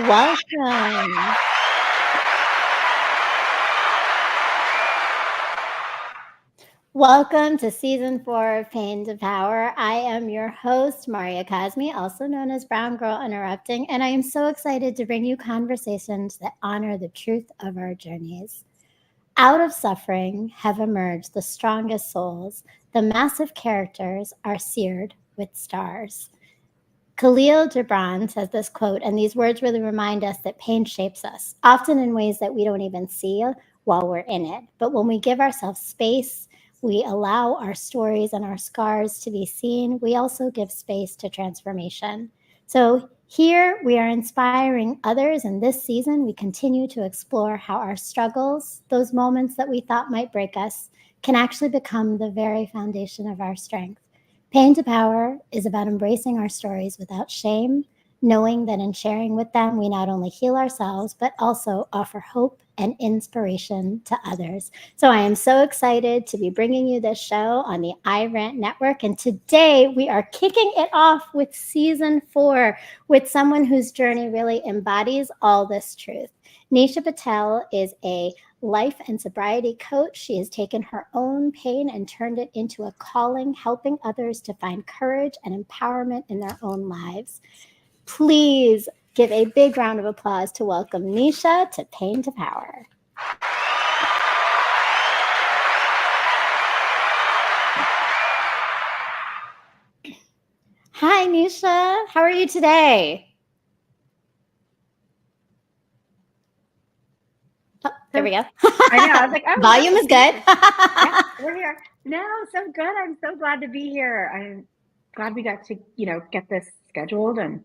Welcome. Welcome to season 4 of Pain to Power. I am your host, Marya Kazmi, also known as Brown Girl Interrupting, and I am so excited to bring you conversations that honor the truth of our journeys. Out of suffering have emerged the strongest souls. The massive characters are seared with stars. Khalil Gibran says this quote, and these words really remind us that pain shapes us, often in ways that we don't even see while we're in it. But when we give ourselves space, we allow our stories and our scars to be seen, we also give space to transformation. So here we are inspiring others, and this season we continue to explore how our struggles, those moments that we thought might break us, can actually become the very foundation of our strength. Pain to Power is about embracing our stories without shame, knowing that in sharing with them, we not only heal ourselves, but also offer hope and inspiration to others. So I am so excited to be bringing you this show on the iRant Network. And today we are kicking it off with season 4 with someone whose journey really embodies all this truth. Nisha Patel is a life and sobriety coach. She has taken her own pain and turned it into a calling, helping others to find courage and empowerment in their own lives. Please give a big round of applause to welcome Nisha to Pain to Power. Hi, Nisha. How are you today? Oh, there we go. I know. I was like, oh, volume is good. Yeah, we're here. No, so good. I'm so glad to be here. I'm glad we got to, get this scheduled and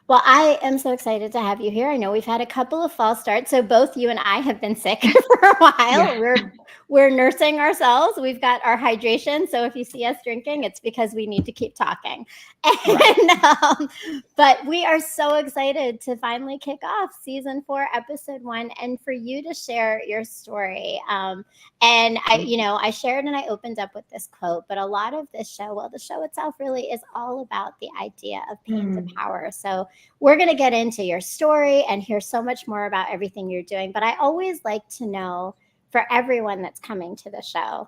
Well, I am so excited to have you here. I know we've had a couple of false starts, so both you and I have been sick for a while. Yeah. We're nursing ourselves. We've got our hydration, so if you see us drinking, it's because we need to keep talking. And but we are so excited to finally kick off season 4, episode 1, and for you to share your story. And I shared and I opened up with this quote, but a lot of this show, well, the show itself really is all about the idea of pain to power. So we're going to get into your story and hear so much more about everything you're doing. But I always like to know, for everyone that's coming to the show,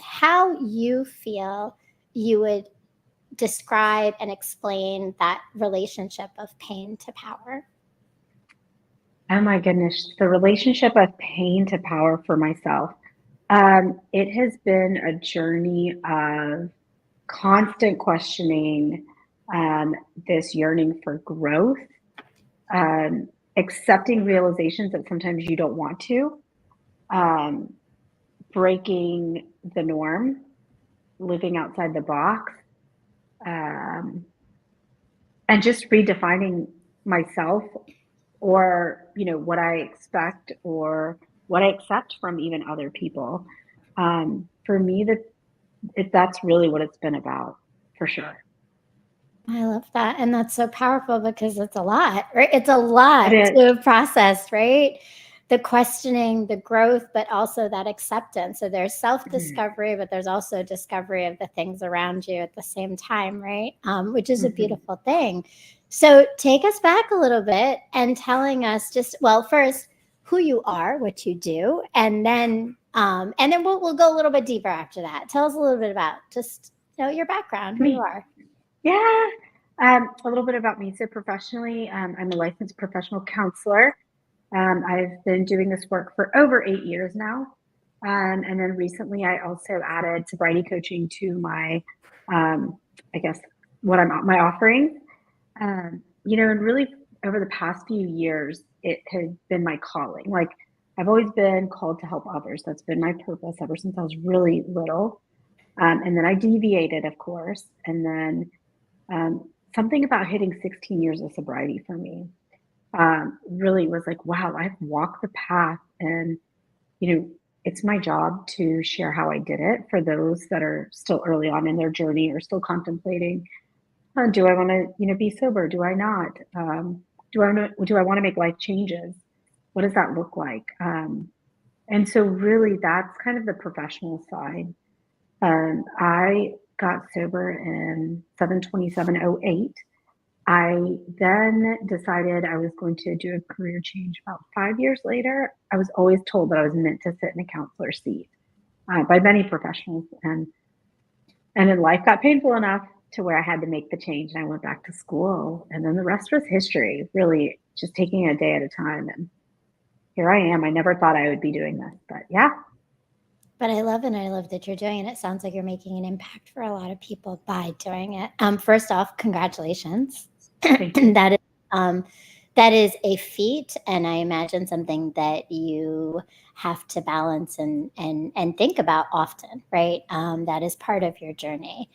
how you feel you would describe and explain that relationship of pain to power. Oh my goodness, the relationship of pain to power for myself. It has been a journey of constant questioning, this yearning for growth, accepting realizations that sometimes you don't want to, breaking the norm, living outside the box, and just redefining myself or what I expect or what I accept from even other people. For me, that's really what it's been about, for sure. I love that. And that's so powerful because it's a lot, right? It's a lot It to process, right? The questioning, the growth, but also that acceptance. So there's self-discovery, but there's also discovery of the things around you at the same time, right? Which is a beautiful thing. So take us back a little bit and telling us just, well, first, who you are, what you do, and then we'll go a little bit deeper after that. Tell us a little bit about just your background, who you are. Yeah. A little bit about me. So professionally, I'm a licensed professional counselor. I've been doing this work for over 8 years now. And then recently I also added sobriety coaching to my, I guess, my offerings. And really over the past few years, it has been my calling. Like I've always been called to help others. That's been my purpose ever since I was really little. And then I deviated, of course. And then something about hitting 16 years of sobriety for me really was like, wow, I've walked the path, and it's my job to share how I did it for those that are still early on in their journey or still contemplating, do I want to be sober? Do I not? Do I want to make life changes? What does that look like? And so really that's kind of the professional side. I got sober in 7/27/08. I then decided I was going to do a career change about 5 years later. I was always told that I was meant to sit in a counselor seat by many professionals. And then life got painful enough to where I had to make the change and I went back to school. And then the rest was history, really just taking a day at a time. And here I am. I never thought I would be doing this, but yeah. But I love it. And I love that you're doing it. It sounds like you're making an impact for a lot of people by doing it. First off, congratulations. Thank you. That is a feat, and I imagine something that you have to balance and think about often, right? That is part of your journey.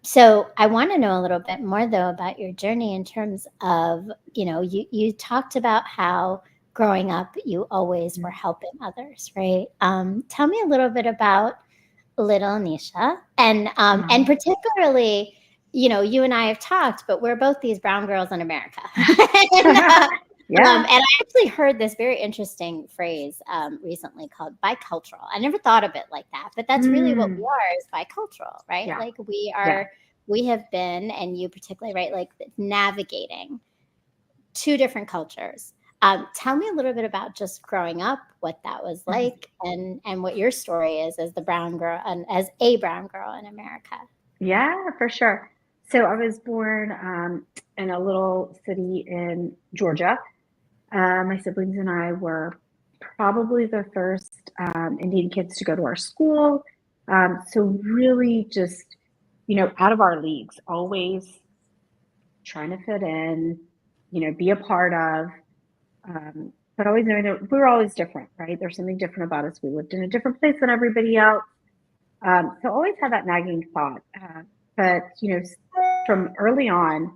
So I want to know a little bit more though about your journey in terms of, you talked about how growing up you always were helping others, right? Tell me a little bit about little Nisha, and particularly, you and I have talked, but we're both these brown girls in America. Yeah. And I actually heard this very interesting phrase recently called bicultural. I never thought of it like that, but that's really what we are, is bicultural, right? Yeah. Like we Yeah. have been, and you particularly, right? Like navigating two different cultures. Tell me a little bit about just growing up, what that was like, and what your story is as the brown girl and as a brown girl in America. Yeah, for sure. So I was born in a little city in Georgia. My siblings and I were probably the first Indian kids to go to our school. So really just, out of our leagues, always trying to fit in, be a part of, but always knowing that we were always different, right? There's something different about us. We lived in a different place than everybody else. So always had that nagging thought. But, from early on,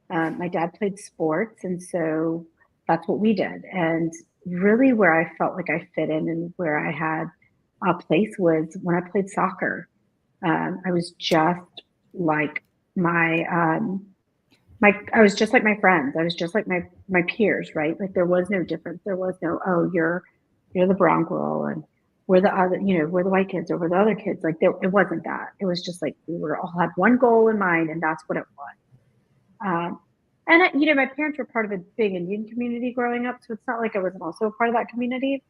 my dad played sports. And so that's what we did. And really where I felt like I fit in and where I had a place was when I played soccer. I was just like I was just like my friends. I was just like my peers, right? Like there was no difference. There was no, oh, you're the brown girl and we're the other, we're the white kids or we're the other kids. Like it wasn't that. It was just like we were all had one goal in mind, and that's what it was. And my parents were part of a big Indian community growing up, so it's not like I wasn't also a part of that community.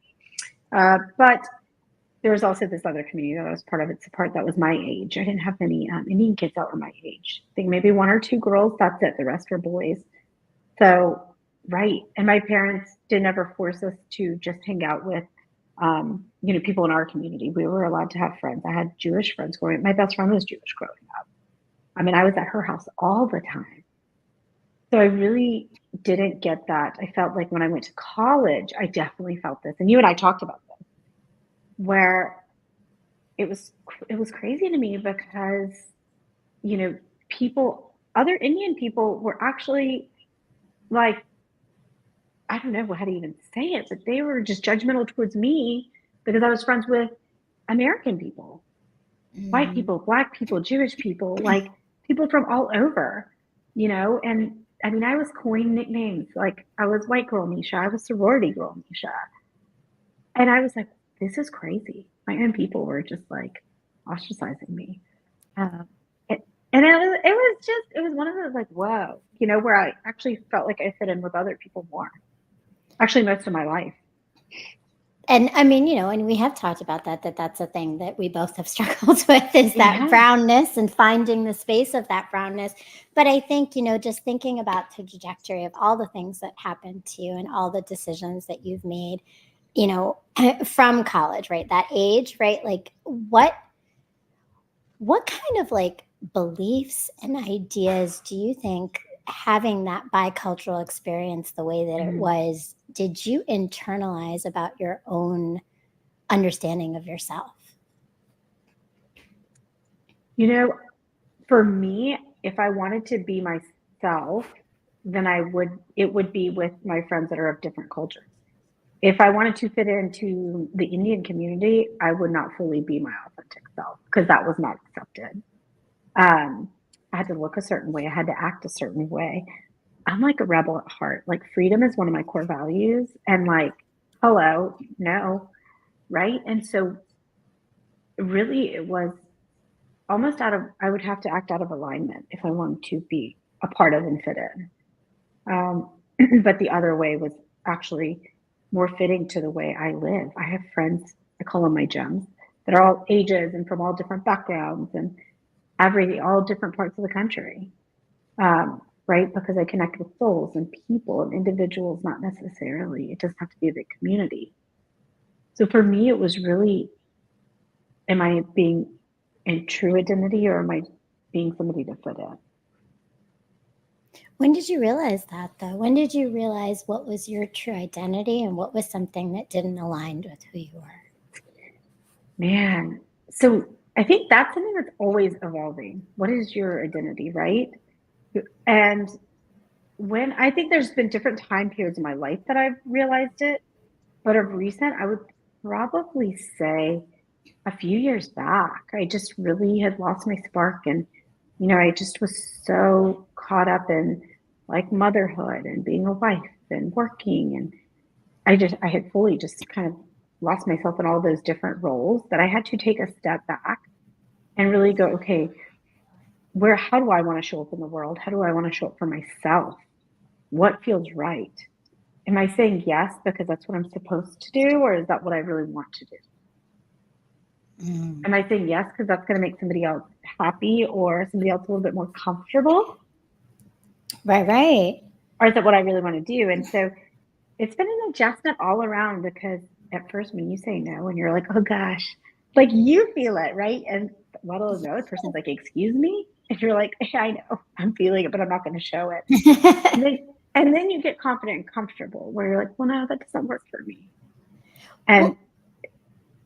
But there was also this other community that I was part of. It's a part that was my age. I didn't have many Indian kids that were my age. I think maybe one or two girls. That's it. The rest were boys. So, right. And my parents didn't ever force us to just hang out with, people in our community. We were allowed to have friends. I had Jewish friends growing up. My best friend was Jewish growing up. I mean, I was at her house all the time. So I really didn't get that. I felt like when I went to college, I definitely felt this. And you and I talked about this, where it was crazy to me because other Indian people were actually like, I don't know how to even say it, but they were just judgmental towards me because I was friends with American people, white people, Black people, Jewish people, like people from all over, and I mean, I was coining nicknames. Like I was white girl Nisha, I was sorority girl Nisha. And I was like, this is crazy. My own people were just like ostracizing me. It, and it was one of those like, whoa, where I actually felt like I fit in with other people more. Actually, most of my life. And I mean, and we have talked about that's a thing that we both have struggled with, is that brownness and finding the space of that brownness. But I think, just thinking about the trajectory of all the things that happened to you and all the decisions that you've made, from college, right? That age, right? Like what kind of like beliefs and ideas do you think, having that bicultural experience the way that it was, did you internalize about your own understanding of yourself? For me, if I wanted to be myself, then it would be with my friends that are of different cultures. If I wanted to fit into the Indian community, I would not fully be my authentic self because that was not accepted. I had to look a certain way. I had to act a certain way. I'm like a rebel at heart. Like freedom is one of my core values. And like, hello, no, right? And so really it was almost I would have to act out of alignment if I wanted to be a part of and fit in. But the other way was actually more fitting to the way I live. I have friends, I call them my gems, that are all ages and from all different backgrounds and all different parts of the country. Right? Because I connect with souls and people and individuals, not necessarily. It doesn't have to be a big community. So for me, it was really, am I being in true identity or am I being somebody to fit in? When did you realize that, though? When did you realize what was your true identity and what was something that didn't align with who you were? Man, so I think that's something that's always evolving. What is your identity, right? And when I think there's been different time periods in my life that I've realized it, but of recent, I would probably say a few years back, I just really had lost my spark. And, I just was so caught up in like motherhood and being a wife and working. And I had fully just kind of lost myself in all those different roles that I had to take a step back and really go, okay, how do I want to show up in the world? How do I want to show up for myself? What feels right? Am I saying yes because that's what I'm supposed to do, or is that what I really want to do? Am I saying yes because that's going to make somebody else happy or somebody else a little bit more comfortable? Right. Or is that what I really want to do? And so it's been an adjustment all around, because at first when you say no and you're like, oh gosh, like you feel it, right? And what will know? The person's like, excuse me? And you're like, hey, I know, I'm feeling it, but I'm not going to show it. And then you get confident and comfortable where you're like, well, no, that doesn't work for me. And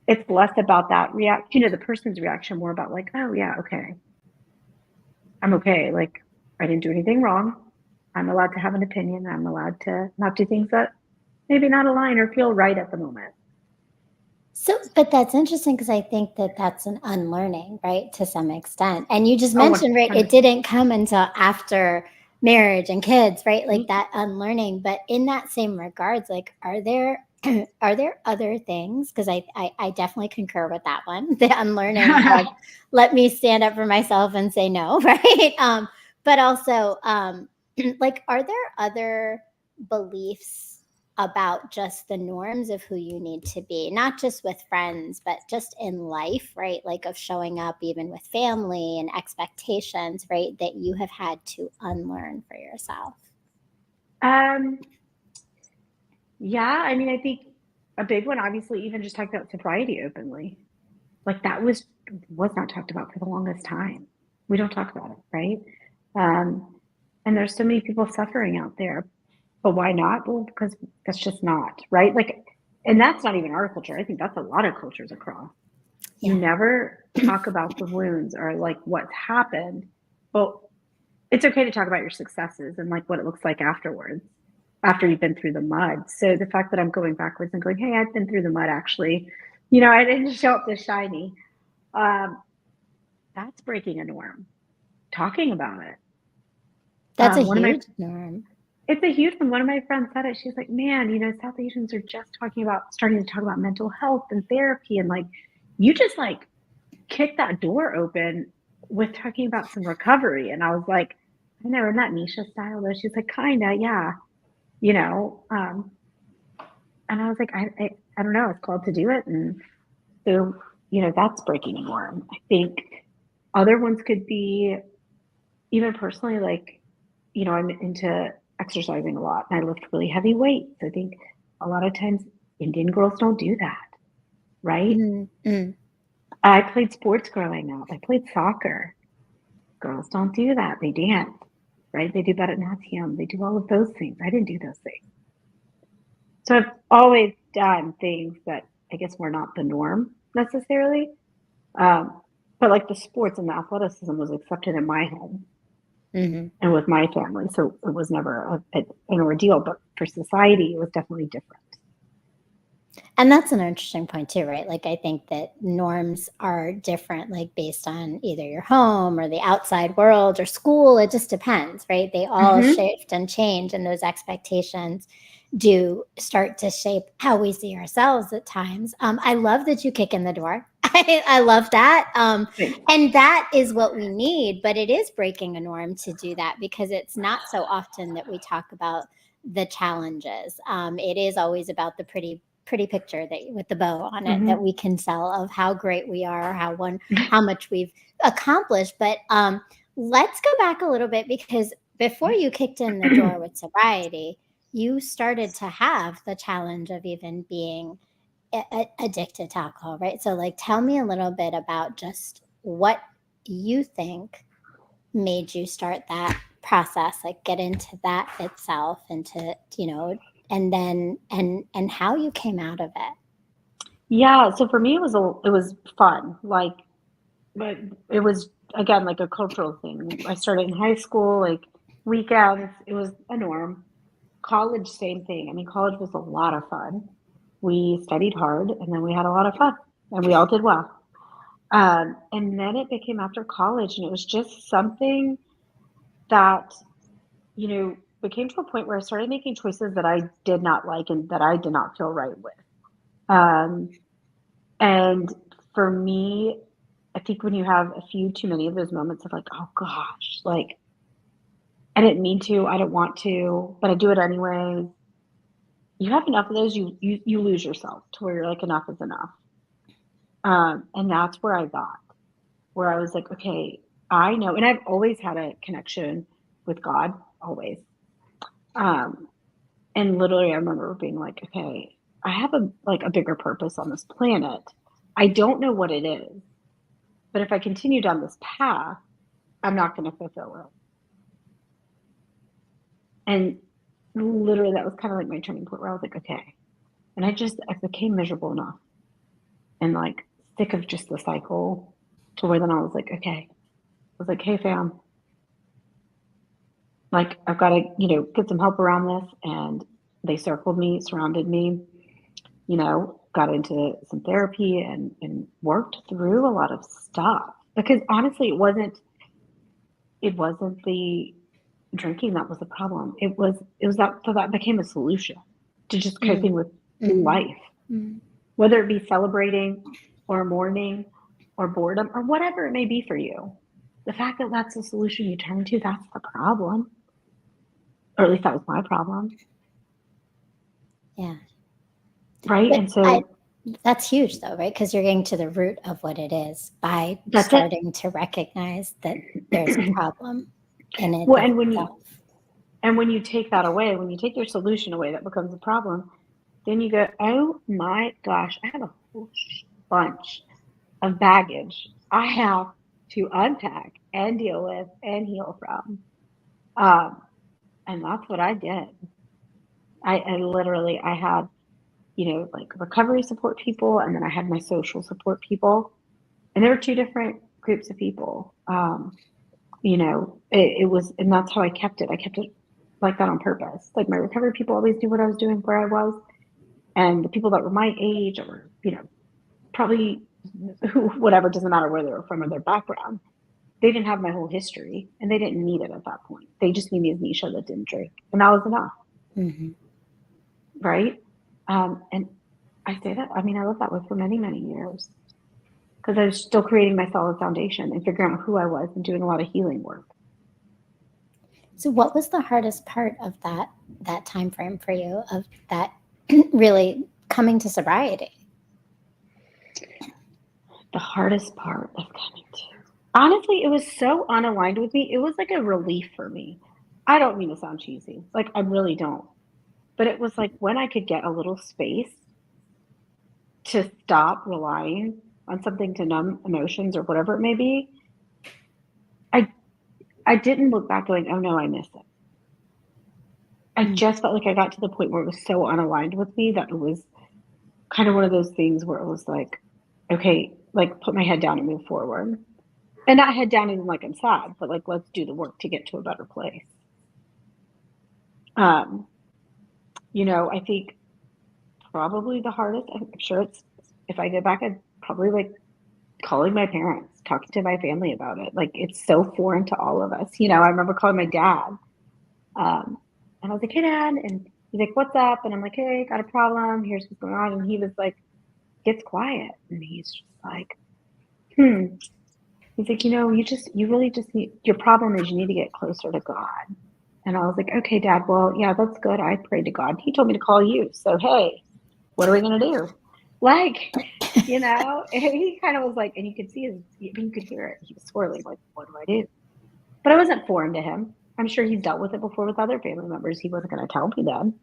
it's less about that the person's reaction, more about like, oh yeah, okay. I'm okay. Like, I didn't do anything wrong. I'm allowed to have an opinion. I'm allowed to not do things that maybe not align or feel right at the moment. So, but that's interesting because I think that that's an unlearning, right, to some extent. And you just mentioned, right, it didn't come until after marriage and kids, right? Like that unlearning. But in that same regards, like, are there other things? Because I definitely concur with that one, the unlearning of let me stand up for myself and say no, right? But also, like, are there other beliefs about just the norms of who you need to be, not just with friends, but just in life, right? Like of showing up even with family and expectations, right? That you have had to unlearn for yourself. Yeah, I mean, I think a big one, obviously, even just talking about sobriety openly, like that was not talked about for the longest time. We don't talk about it, right? And there's so many people suffering out there. But why not? Well, because that's just not, right? Like, and that's not even our culture. I think that's a lot of cultures across. Yeah. You never talk about the wounds or like what's happened. Well, it's okay to talk about your successes and like what it looks like afterwards, after you've been through the mud. So the fact that I'm going backwards and going, hey, I've been through the mud, actually, I didn't show up this shiny. That's breaking a norm. Talking about it. That's a huge norm. It's a huge one. One of my friends said it. She's like, man, South Asians are just starting to talk about mental health and therapy. And like, you just like kicked that door open with talking about some recovery. And I was like, I know, in that Nisha style though. She's like, kinda, yeah. And I was like, I don't know, it's called to do it. And so, that's breaking a norm. I think other ones could be, even personally, like, I'm into exercising a lot and I lift really heavy weights. I think a lot of times Indian girls don't do that, right? Mm-hmm. I played sports growing up. I played soccer. Girls don't do that. They dance, right? They do Bharatanatyam. They do all of those things. I didn't do those things. So I've always done things that I guess were not the norm necessarily. But like the sports and the athleticism was accepted in my home. Mm-hmm. And with my family. So it was never an ordeal, but for society, it was definitely different. And that's an interesting point too, right? Like, I think that norms are different, like based on either your home or the outside world or school. It just depends, right? They all shift and change, and those expectations do start to shape how we see ourselves at times. I love that you kick in the door. I love that. Thanks. And that is what we need, but it is breaking a norm to do that because it's not so often that we talk about the challenges. It is always about the pretty picture that with the bow on it that we can sell of how great we are, how much we've accomplished. But let's go back a little bit because before you kicked in the door with sobriety, you started to have the challenge of even being addicted to alcohol, right? So, like, tell me a little bit about just what you think made you start that process, like get into that itself, into and then and how you came out of it. Yeah, so for me, it was fun. Like, but it was again like a cultural thing. I started in high school, like weekends, it was a norm. College, same thing. I mean, college was a lot of fun. We studied hard, and then we had a lot of fun, and we all did well. And then it became after college, and it was just something that became to a point where I started making choices that I did not like and that I did not feel right with. Um, And for me, I think when you have a few too many of those moments of like, oh gosh, like I didn't mean to, I don't want to, but I do it anyway. You have enough of those, you lose yourself to where you're like, enough is enough. And that's where I got, where I was like, okay, I know, and I've always had a connection with God, always. Um, and literally, I remember being like, okay, I have a bigger purpose on this planet. I don't know what it is. But if I continue down this path, I'm not going to fulfill it. And literally, that was kind of like my turning point where I was like, okay. And I became miserable enough and like sick of just the cycle to where then I was like, okay. I was like, hey, fam, like I've got to, get some help around this. And they circled me, surrounded me, got into some therapy and worked through a lot of stuff. Because honestly, it wasn't the drinking that was the problem. It was that, so that became a solution to just coping with life, whether it be celebrating or mourning or boredom or whatever it may be for you. The fact that that's the solution you turn to, that's the problem. Or at least that was my problem. Yeah. Right. But And so that's huge though, right? Because you're getting to the root of what it is by that's it. starting to recognize that there's a problem in it Well, itself. and when you take that away, when you take your solution away, that becomes a problem. Then you go, oh my gosh, I have a whole bunch of baggage I have to unpack and deal with and heal from. Um, and that's what I did. I literally, I had, like recovery support people, and then I had my social support people. And there were two different groups of people. It was, and that's how I kept it. I kept it like that on purpose. Like my recovery people always knew what I was doing, where I was. And the people that were my age or, probably whatever, doesn't matter where they were from or their background. They didn't have my whole history and they didn't need it at that point. They just knew me as Nisha that didn't drink. And that was enough. Mm-hmm. Right. And I say that, I mean, I lived that way for many, many years because I was still creating my solid foundation and figuring out who I was and doing a lot of healing work. So what was the hardest part of that time frame for you, of that really coming to sobriety? The hardest part of coming to, honestly, it was so unaligned with me. It was like a relief for me. I don't mean to sound cheesy. Like I really don't. But it was like when I could get a little space to stop relying on something to numb emotions or whatever it may be, I I didn't look back going, oh no, I miss it. I just felt like I got to the point where it was so unaligned with me that it was kind of one of those things where it was like, okay, like put my head down and move forward. And not head down and like I'm sad, but like let's do the work to get to a better place. Um, I think probably the hardest, I'm sure it's, if I go back, I'd probably like calling my parents, talking to my family about it. Like it's so foreign to all of us. I remember calling my dad. And I was like, hey dad, and he's like, what's up? And I'm like, hey, got a problem. Here's what's going on. And he was like, gets quiet. And he's just like, He's like, you really just need, your problem is you need to get closer to God. And I was like, okay, Dad, well, yeah, that's good. I prayed to God. He told me to call you. So, hey, what are we going to do? Like, and he kind of was like, and you could see you could hear it. He was swirling, like, what do I do? But I wasn't foreign to him. I'm sure he's dealt with it before with other family members. He wasn't going to tell me then.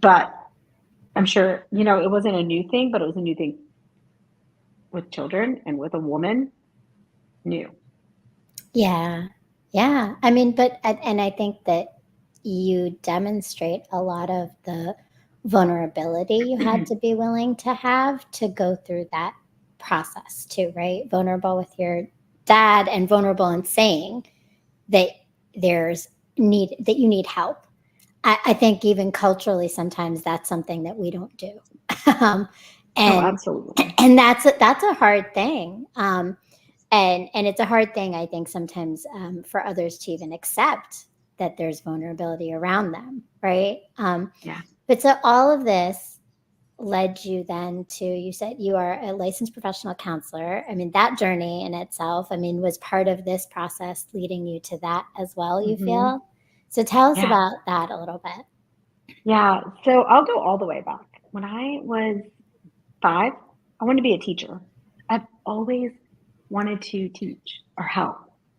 But I'm sure, it wasn't a new thing, but it was a new thing with children and with a woman, new. Yeah. Yeah. I mean, and I think that you demonstrate a lot of the vulnerability you had to be willing to have to go through that process too, right? Vulnerable with your dad and vulnerable in saying that that you need help. I think even culturally, sometimes that's something that we don't do. um, Oh, and absolutely. and that's a hard thing. And it's a hard thing, I think, sometimes for others to even accept that there's vulnerability around them, right? Yeah. But so all of this led you then to, you said you are a licensed professional counselor. I mean, that journey in itself, I mean, was part of this process leading you to that as well, you Mm-hmm. feel? So tell us Yeah. about that a little bit. Yeah. So I'll go all the way back. When I was 5, I wanted to be a teacher. I've always wanted to teach or help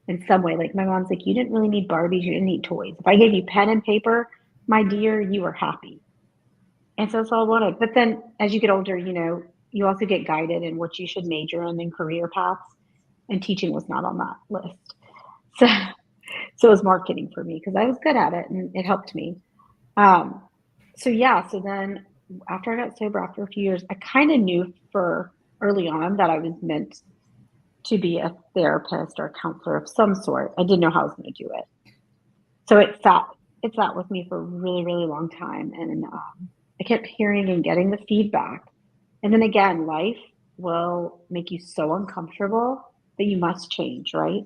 in some way. Like my mom's like, you didn't really need Barbies, you didn't need toys. If I gave you pen and paper, my dear, you were happy. And so that's all I wanted. But then as you get older, you also get guided in what you should major in career paths. And teaching was not on that list. So so it was marketing for me because I was good at it and it helped me. Um, so then after I got sober after a few years, I kind of knew for early on that I was meant to be a therapist or a counselor of some sort. I didn't know how I was going to do it. So it sat with me for a really, really long time. And I kept hearing and getting the feedback. And then again, life will make you so uncomfortable that you must change, right?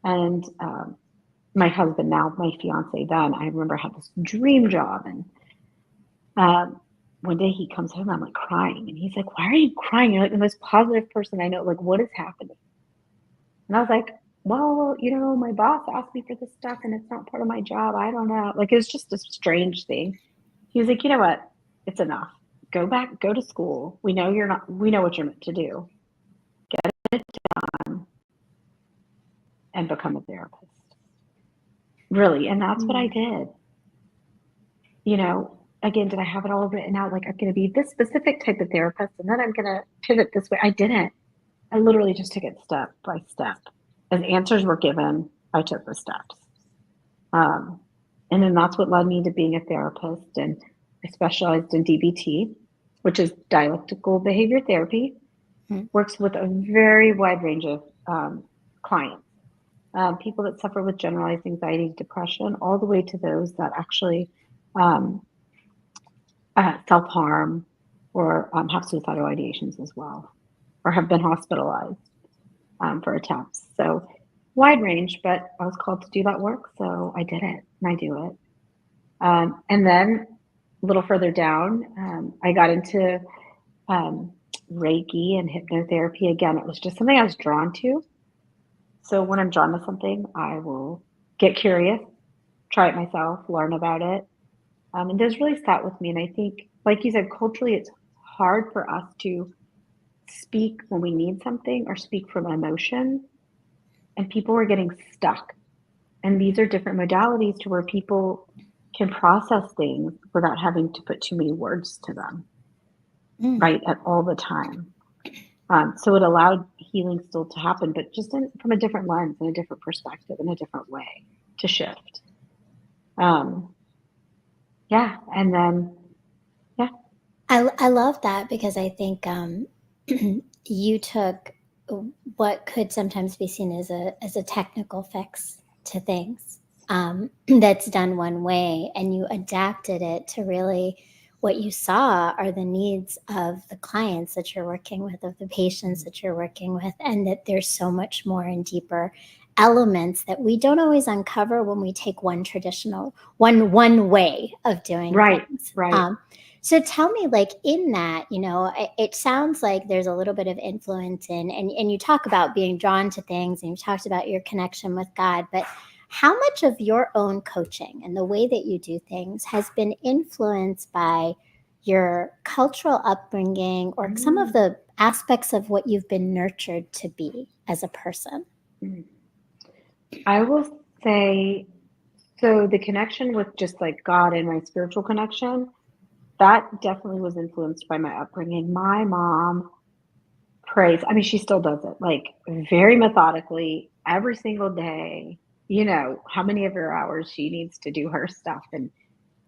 And my husband now, my fiance then, I remember had this dream job. And one day he comes home, I'm like crying. And he's like, why are you crying? You're like the most positive person I know. Like, what is happening? And I was like, well, my boss asked me for this stuff and it's not part of my job. I don't know. Like, it was just a strange thing. He was like, you know what? It's enough. Go back, go to school. We know we know what you're meant to do. Get it done and become a therapist. Really. And that's what I did. Again, did I have it all written out? Like, I'm going to be this specific type of therapist and then I'm going to pivot this way. I didn't. I literally just took it step by step. As answers were given, I took the steps. And then that's what led me to being a therapist. And I specialized in DBT, which is dialectical behavior therapy, works with a very wide range of clients. People that suffer with generalized anxiety, depression, all the way to those that actually self-harm or have suicidal ideations as well, or have been hospitalized for attempts. So wide range, but I was called to do that work, so I did it, and I do it. And then a little further down, I got into Reiki and hypnotherapy. Again, it was just something I was drawn to. So when I'm drawn to something, I will get curious, try it myself, learn about it. And those really sat with me. And I think, like you said, culturally, it's hard for us to speak when we need something or speak from emotion. And people were getting stuck. And these are different modalities to where people can process things without having to put too many words to them, right, at all the time. So it allowed healing still to happen, but just from a different lens and a different perspective in a different way to shift. Yeah. And then, yeah. I love that because I think you took what could sometimes be seen as a technical fix to things that's done one way, and you adapted it to really what you saw are the needs of the clients that you're working with, of the patients that you're working with, and that there's so much more and deeper elements that we don't always uncover when we take one traditional one way of doing Right, things. right. So tell me, like in that, it sounds like there's a little bit of influence and you talk about being drawn to things and you talked about your connection with God, but how much of your own coaching and the way that you do things has been influenced by your cultural upbringing or some of the aspects of what you've been nurtured to be as a person? I will say, so the connection with just like God and my spiritual connection, that definitely was influenced by my upbringing. My mom prays. I mean, she still does it like very methodically every single day. How many of her hours she needs to do her stuff, and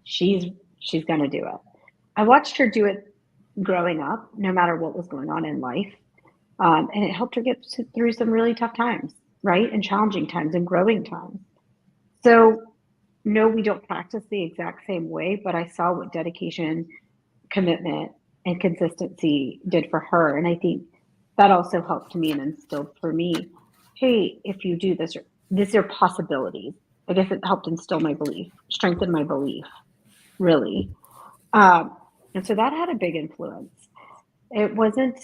she's she's going to do it. I watched her do it growing up, no matter what was going on in life, and it helped her get through some really tough times, right, and challenging times and growing times. So, no, we don't practice the exact same way, but I saw what dedication, commitment, and consistency did for her. And I think that also helped me and instilled for me, hey, if you do this, these are possibilities. I guess it helped instill my belief, strengthen my belief, really. Um, and so that had a big influence. It wasn't,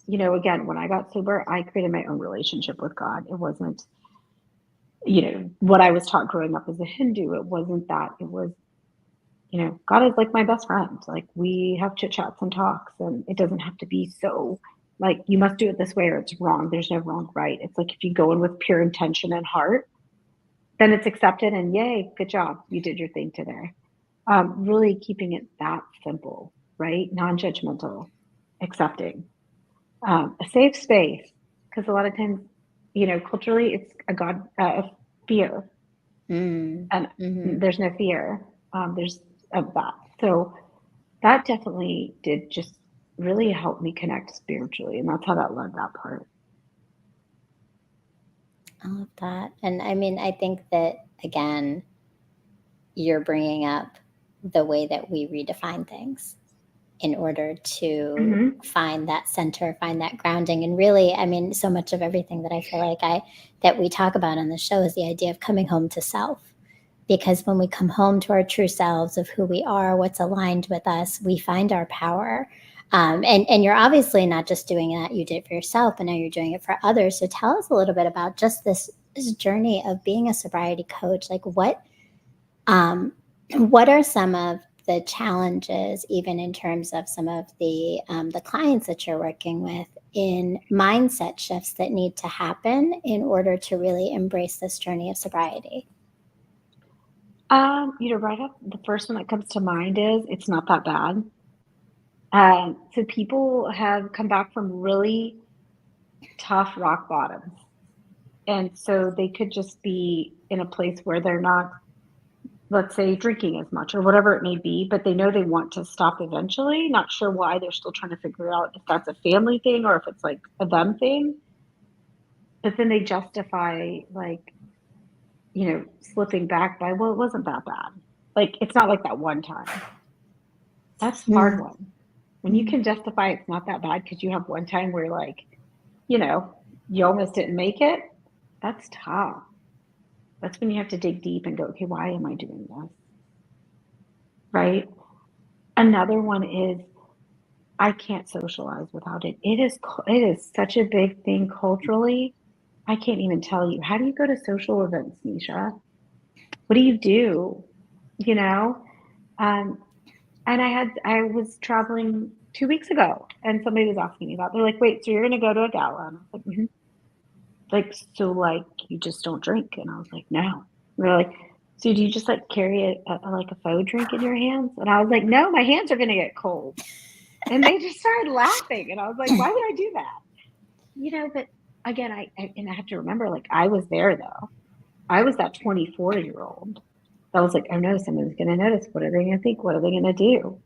again, when I got sober, I created my own relationship with God. It wasn't, what I was taught growing up as a Hindu. It wasn't that. It was, God is like my best friend. Like we have chit chats and talks, and it doesn't have to be so like you must do it this way or it's wrong. There's no wrong, right. It's like if you go in with pure intention and heart, then it's accepted and yay, good job. You did your thing today. Really keeping it that simple, right? Non-judgmental, accepting, a safe space. Because a lot of times, culturally, it's a fear, and there's no fear. There's of that. So that definitely did just really help me connect spiritually, and that's how that led that part. I love that. And I mean, I think that, again, you're bringing up the way that we redefine things in order to find that center, find that grounding. And really, I mean, so much of everything that I feel like that we talk about on the show is the idea of coming home to self. Because when we come home to our true selves of who we are, what's aligned with us, we find our power. And you're obviously not just doing that, you did it for yourself, and now you're doing it for others. So tell us a little bit about just this journey of being a sobriety coach. Like what are some of the challenges, even in terms of some of the clients that you're working with, in mindset shifts that need to happen in order to really embrace this journey of sobriety? Right up, the first one that comes to mind is it's not that bad. So people have come back from really tough rock bottoms. And so they could just be in a place where they're not, let's say, drinking as much or whatever it may be, but they know they want to stop eventually. Not sure why. They're still trying to figure out if that's a family thing or if it's like a them thing. But then they justify, like, slipping back by, well, it wasn't that bad. Like, it's not like that one time. That's a hard one. When you can justify it's not that bad because you have one time where, like, you almost didn't make it, that's tough. That's when you have to dig deep and go, okay, why am I doing this? Right? Another one is I can't socialize without it. It is such a big thing culturally. I can't even tell you. How do you go to social events, Nisha? What do you do? You know? Um, and I was traveling 2 weeks ago and somebody was asking me about, they're like, wait, so you're gonna go to a gala? And I was like, like, so like you just don't drink? And I was like, no. And they're like, so do you just like carry like a faux drink in your hands? And I was like, no, my hands are gonna get cold. And they just started laughing. And I was like, why would I do that? But again, I have to remember, like, I was there though. I was that 24-year-old. I was like, oh no, someone's going to notice. What are they going to think? What are they going to do?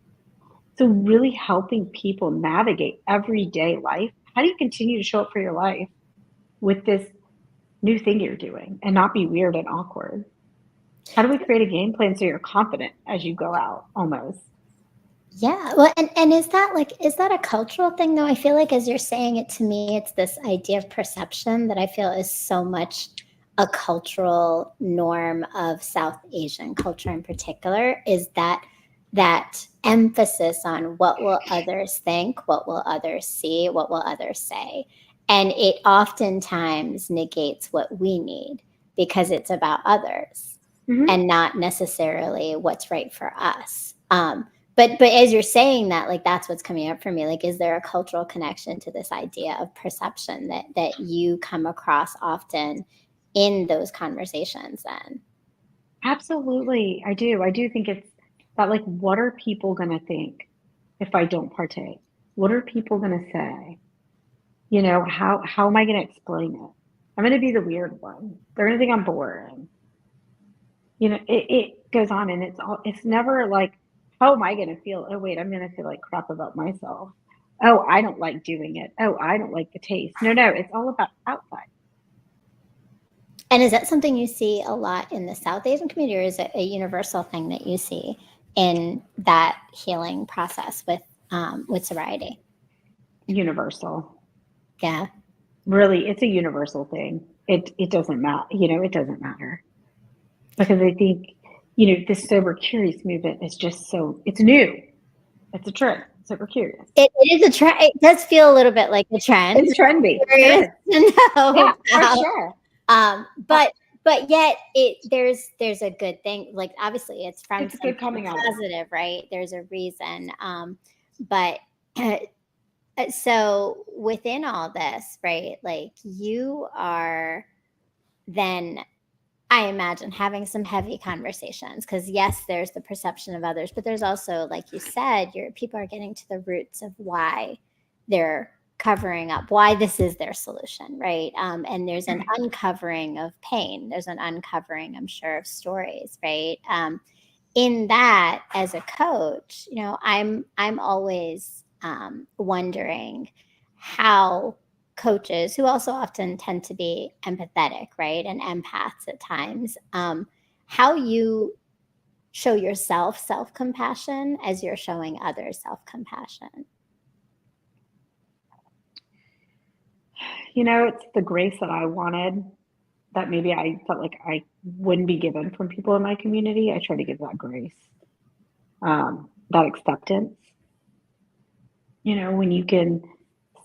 So really helping people navigate everyday life. How do you continue to show up for your life with this new thing you're doing and not be weird and awkward? How do we create a game plan so you're confident as you go out almost? Yeah. Well, and is that a cultural thing though? I feel like as you're saying it to me, it's this idea of perception that I feel is so much a cultural norm of South Asian culture in particular, is that emphasis on what will others think, what will others see, what will others say. And it oftentimes negates what we need because it's about others and not necessarily what's right for us. But as you're saying that, like, that's what's coming up for me. Like, is there a cultural connection to this idea of perception that you come across often in those conversations then? Absolutely. I do. I do think it's that, like, what are people going to think if I don't partake? What are people going to say? You know, how am I going to explain it? I'm going to be the weird one. They're going to think I'm boring. You know, it goes on, and it's never like, how am I going to feel? Oh, wait, I'm going to feel like crap about myself. Oh, I don't like doing it. Oh, I don't like the taste. No, it's all about outside. And is that something you see a lot in the South Asian community, or is it a universal thing that you see in that healing process with sobriety? Universal. Yeah. Really, it's a universal thing. It doesn't matter. You know, it doesn't matter. Because I think, you know, this sober curious movement is just it's new. It's a trend. Sober curious. It is a trend. It does feel a little bit like a trend. It's trendy. Curious to know Yeah, for about. sure. But yet there's a good thing. Like, obviously it's from It's a good coming out. positive, right? There's a reason. But so within all this, right? Like, you are then, I imagine, having some heavy conversations, because yes, there's the perception of others, but there's also, like you said, people are getting to the roots of why they're covering up, why this is their solution, right? And there's an uncovering of pain. There's an uncovering, I'm sure, of stories, right? In that, as a coach, you know, I'm always wondering how coaches, who also often tend to be empathetic, right, and empaths at times, how you show yourself self-compassion as you're showing others self-compassion. You know, it's the grace that I wanted that maybe I felt like I wouldn't be given from people in my community. I try to give that grace, that acceptance. You know, when you can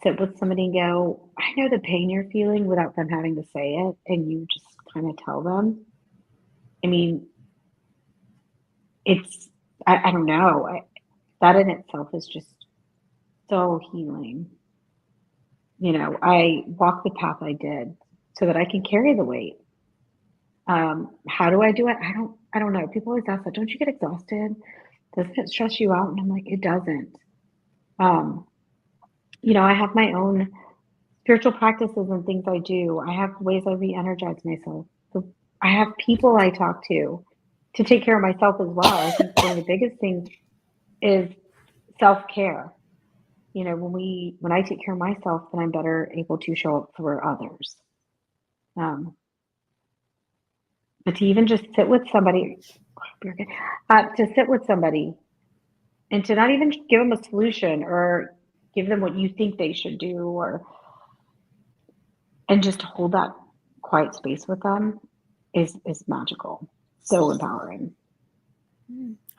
sit with somebody and go, I know the pain you're feeling without them having to say it, and you just kind of tell them. I mean, I don't know. That in itself is just so healing. You know, I walked the path I did so that I can carry the weight. How do I do it? I don't know. People always ask that. Don't you get exhausted? Doesn't it stress you out? And I'm like, it doesn't. You know, I have my own spiritual practices and things I do. I have ways I re-energize myself. So I have people I talk to take care of myself as well. I think one of the biggest things is self-care. You know, when I take care of myself, then I'm better able to show up for others. But to even just sit with somebody, to sit with somebody and to not even give them a solution or give them what you think they should do, and just to hold that quiet space with them is magical. So empowering.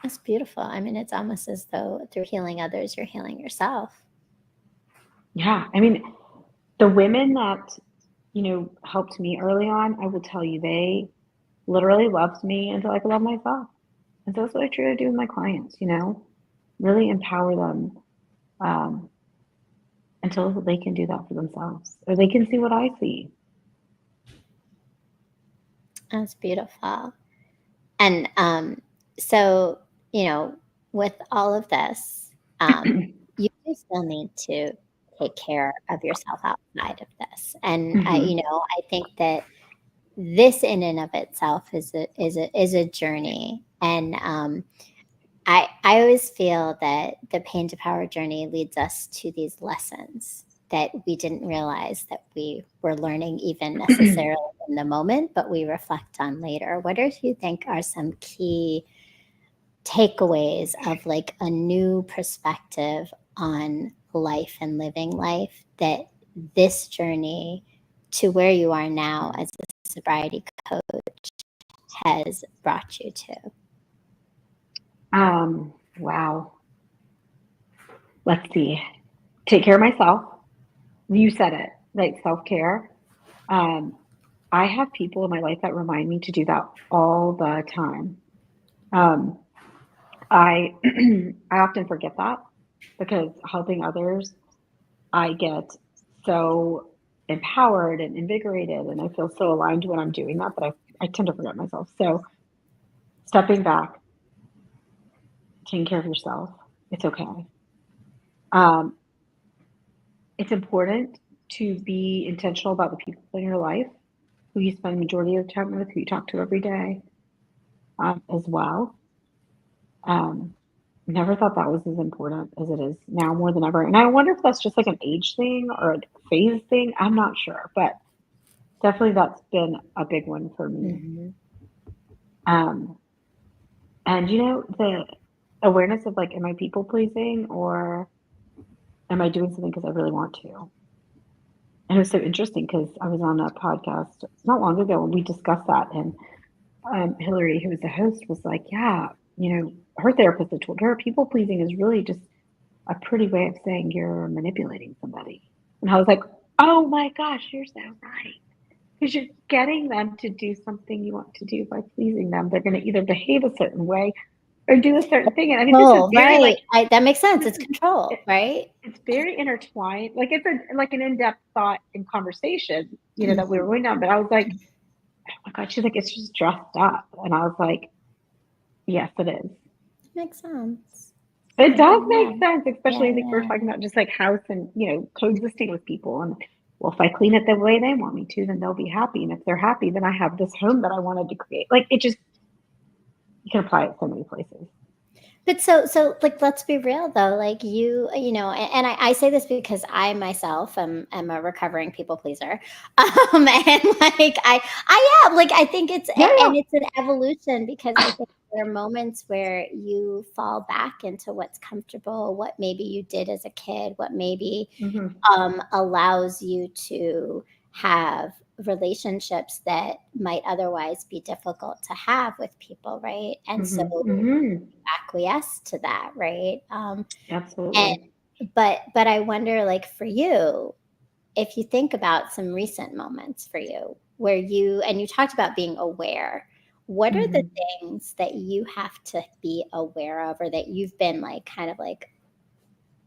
That's beautiful. I mean, it's almost as though through healing others, you're healing yourself. Yeah. I mean, the women that, you know, helped me early on, I will tell you, they literally loved me until I could love myself. And so that's what I try to do with my clients, you know, really empower them until they can do that for themselves, or they can see what I see. That's beautiful. And so, you know, with all of this, you do still need to take care of yourself outside of this. And you know, I think that this in and of itself is a journey. And I always feel that the pain to power journey leads us to these lessons that we didn't realize that we were learning even necessarily in the moment, but we reflect on later. What do you think are some key takeaways of, like, a new perspective on life and living life that this journey to where you are now as a sobriety coach has brought you to? Wow. let's see, take care of myself. You said it, like self-care. Um, I have people in my life that remind me to do that all the time. Um, I I often forget that because helping others, I get so empowered and invigorated, and I feel so aligned when I'm doing that, but I tend to forget myself. So stepping back, taking care of yourself, it's okay. Um, it's important to be intentional about the people in your life who you spend the majority of the time with, who you talk to every day, as well. Um, Never thought that was as important as it is now more than ever. And I wonder if that's just like an age thing or a phase thing. I'm not sure, but definitely that's been a big one for me. Mm-hmm. Um, and the awareness of like, am I people pleasing or am I doing something because I really want to? And it was so interesting because I was on a podcast not long ago and we discussed that. And Hillary, who was the host, was like, yeah, her therapist had told her people pleasing is really just a pretty way of saying you're manipulating somebody. And I was like, oh my gosh, you're so right. Because you're getting them to do something you want to do by pleasing them. They're going to either behave a certain way or do a certain thing. And I mean, this is Oh, very right. like, That makes sense. this It's is, control, it, right? it's very intertwined. Like it's like an in-depth thought and conversation, that we were Mhm. going down. But I was like, oh my God, she's like, it's just dressed up. And I was like, yes, it is. Makes sense. It does Yeah, make sense, yeah, especially I think we're yeah. talking about just like house and, coexisting with people. And well, if I clean it the way they want me to, then they'll be happy. And if they're happy, then I have this home that I wanted to create. Like it just, you can apply it so many places. But so like, let's be real though. Like and I say this because I myself am a recovering people pleaser. And like I am like, I think Yeah, and it's an evolution because I think there are moments where you fall back into what's comfortable, what maybe you did as a kid, what maybe yeah. Hmm. allows you to have relationships that might otherwise be difficult to have with people, right? And so Hmm. Hmm. acquiesce to that, right? And Absolutely. but I wonder, like for you, if you think about some recent moments for you where you talked about being aware, what are the Hmm. things that you have to be aware of, or that you've been like kind of like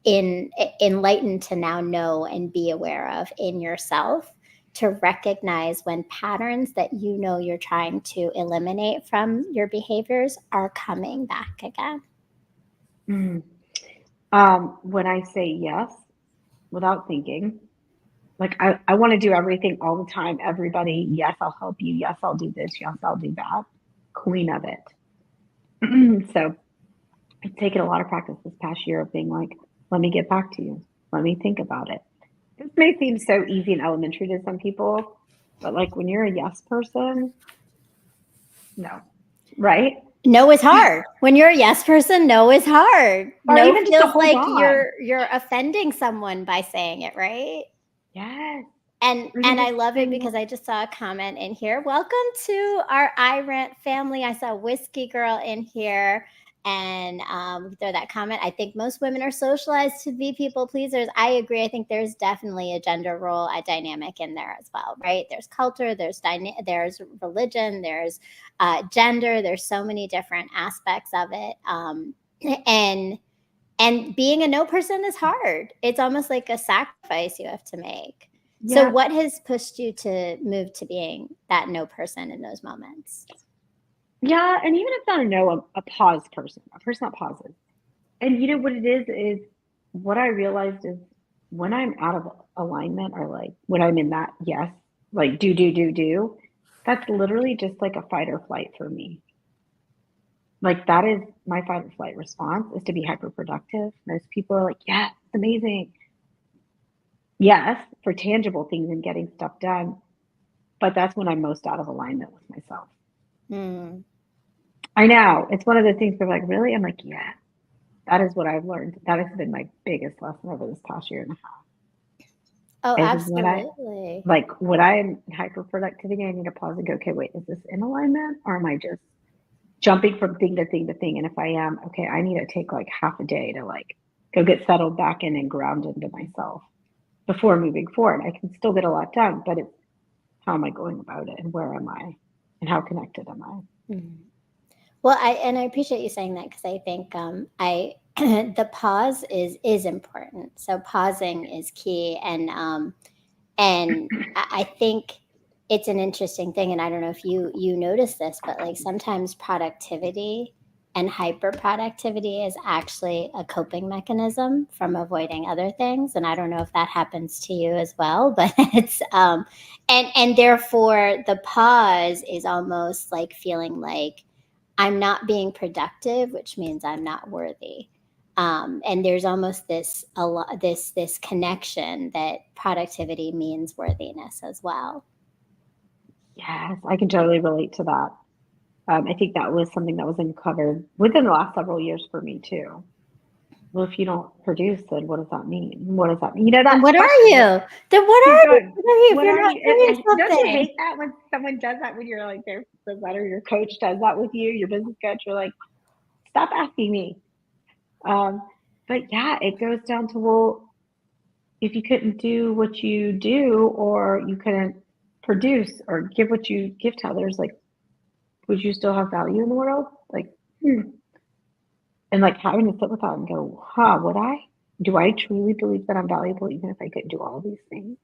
in enlightened to now know and be aware of in yourself, to recognize when patterns that you're trying to eliminate from your behaviors are coming back again? Hmm. When I say yes without thinking, like I want to do everything all the time. Everybody, yes, I'll help you. Yes, I'll do this. Yes, I'll do that. Queen of it. So I've taken a lot of practice this past year of being like, let me get back to you. Let me think about it. This may seem so easy and elementary to some people, but like when you're a yes person, no, right? No is hard. When you're a yes person, no is hard. Or No even just to feels hold like on. you're offending someone by saying it, right? Yes. Or And you're I just love it saying, because I just saw a comment in here. Welcome to our I Rant family. I saw Whiskey Girl in here, and throw that comment. I think most women are socialized to be people pleasers. I agree. I think there's definitely a gender role, a dynamic in there as well, right? There's culture, there's religion, there's gender. There's so many different aspects of it, and being a no person is hard. It's almost like a sacrifice you have to make. So yeah, what has pushed you to move to being that no person in those moments? yeah. And even if not a no, a pause person, a person that pauses. And you know what it is what I realized is when I'm out of alignment or like when I'm in that yes, like do, that's literally just like a fight or flight for me. Like that is my fight or flight response is to be hyper productive. Most people are like, yeah, it's amazing. Yes, for tangible things and getting stuff done. But that's when I'm most out of alignment with myself. Hmm. I know. It's one of the things where like, really? I'm like, yeah, that is what I've learned. That has been my biggest lesson over this past year and a Oh, half. Is when I absolutely. like when I'm hyper productivity, I need to pause and go, okay, wait, is this in alignment or am I just jumping from thing to thing to thing? And if I am, okay, I need to take like half a day to like go get settled back in and ground into myself before moving forward. I can still get a lot done, but it's how am I going about it and where am I and how connected am I? Mhm. Well, I appreciate you saying that, because I think the pause is important. So pausing is key, and I think it's an interesting thing, and I don't know if you notice this, but like sometimes productivity and hyper productivity is actually a coping mechanism from avoiding other things, and I don't know if that happens to you as well, but it's and therefore the pause is almost like feeling like I'm not being productive, which means I'm not worthy. And there's almost this connection that productivity means worthiness as well. Yes, I can totally relate to that. I think that was something that was uncovered within the last several years for me too. Well, if you don't produce, then what does that mean? What does that mean? You know, And that what are question, you? Then keep going. what are you if What you're are not you? doing Don't you something? hate that when someone does that when you're like their letter, your coach does that with you, your business coach, you're like, stop asking me. Um, but yeah, it goes down to, well, if you couldn't do what you do or you couldn't produce or give what you give to others, like, would you still have value in the world? Like, and like having to sit with that and go, huh, would I? Do I truly believe that I'm valuable even if I couldn't do all of these things?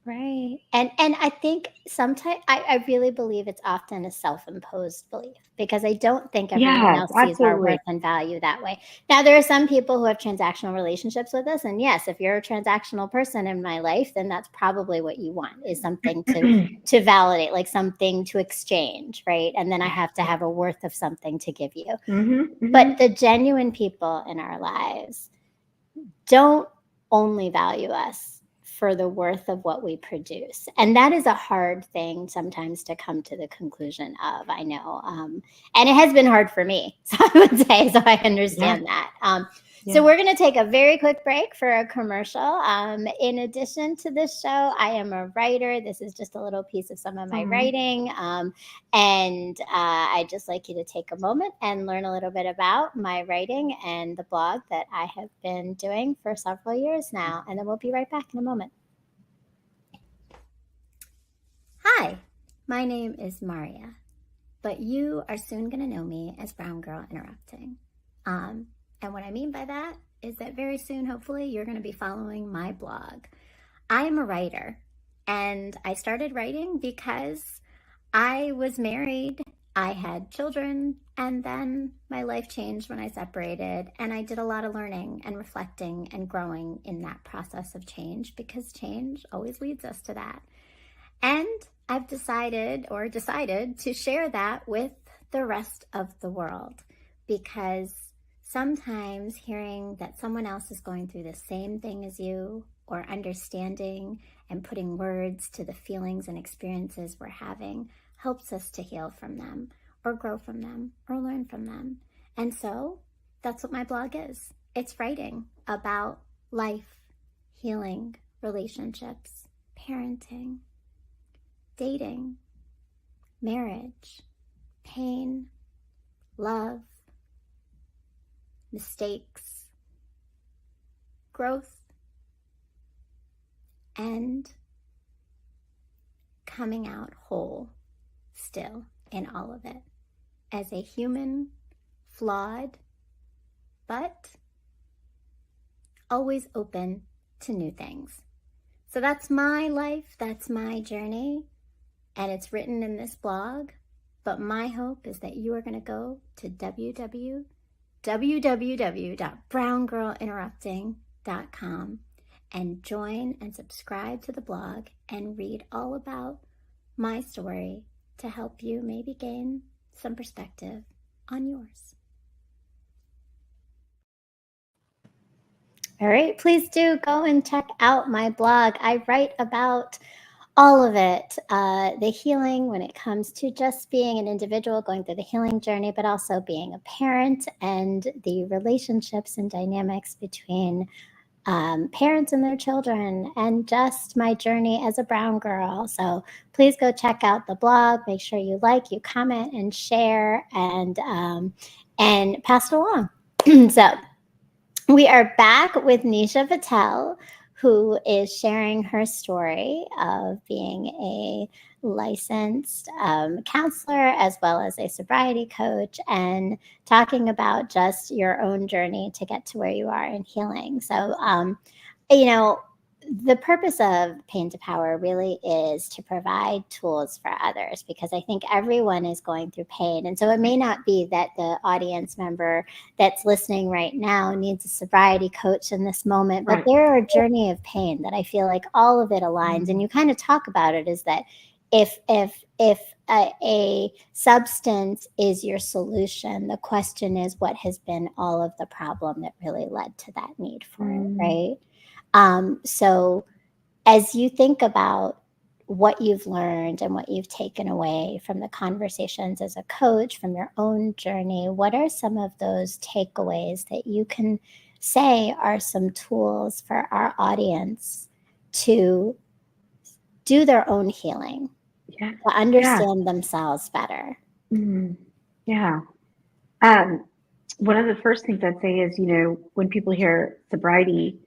Right. And I think sometimes I really believe it's often a self-imposed belief, because I don't think everyone Yes, else sees our absolutely. worth and value that way. Now, there are some people who have transactional relationships with us. And yes, if you're a transactional person in my life, then that's probably what you want, is something to validate, like something to exchange, right? And then I have to have a worth of something to give you. But the genuine people in our lives don't only value us for the worth of what we produce. And that is a hard thing sometimes to come to the conclusion of, I know. And it has been hard for me, so I would say, so I understand that. So we're going to take a very quick break for a commercial. In addition to this show, I am a writer. This is just a little piece of some of my writing. And I'd just like you to take a moment and learn a little bit about my writing and the blog that I have been doing for several years now. And then we'll be right back in a moment. Hi, my name is Marya, but you are soon going to know me as Brown Girl Interrupting. And what I mean by that is that very soon, hopefully, you're going to be following my blog. I am a writer, and I started writing because I was married, I had children, and then my life changed when I separated, and I did a lot of learning and reflecting and growing in that process of change, because change always leads us to that. And I've decided to share that with the rest of the world, because sometimes hearing that someone else is going through the same thing as you, or understanding and putting words to the feelings and experiences we're having, helps us to heal from them, or grow from them, or learn from them. And so that's what my blog is. It's writing about life, healing, relationships, parenting, dating, marriage, pain, love, mistakes, growth, and coming out whole still in all of it, as a human, flawed, but always open to new things. So that's my life, that's my journey, and it's written in this blog. But my hope is that you are going to go to www.browngirlinterrupting.com and join and subscribe to the blog and read all about my story to help you maybe gain some perspective on yours. All right, please do go and check out my blog. I write about all of it, the healing when it comes to just being an individual going through the healing journey, but also being a parent, and the relationships and dynamics between parents and their children, and just my journey as a brown girl. So please go check out the blog. Make sure you like, you comment, and share, and pass it along. So We are back with Nisha Patel, who is sharing her story of being a licensed counselor as well as a sobriety coach, and talking about just your own journey to get to where you are in healing. So, you know, the purpose of Pain to Power really is to provide tools for others, because I think everyone is going through pain. And so it may not be that the audience member that's listening right now needs a sobriety coach in this moment, but Right. they're a journey of pain that I feel like all of it aligns. And you kind of talk about it, is that if a substance is your solution, the question is, what has been all of the problem that really led to that need for it, right? So as you think about what you've learned and what you've taken away from the conversations as a coach, from your own journey, what are some of those takeaways that you can say are some tools for our audience to do their own healing, Yeah. to understand themselves better? Yeah. One of the first things I'd say is, when people hear sobriety,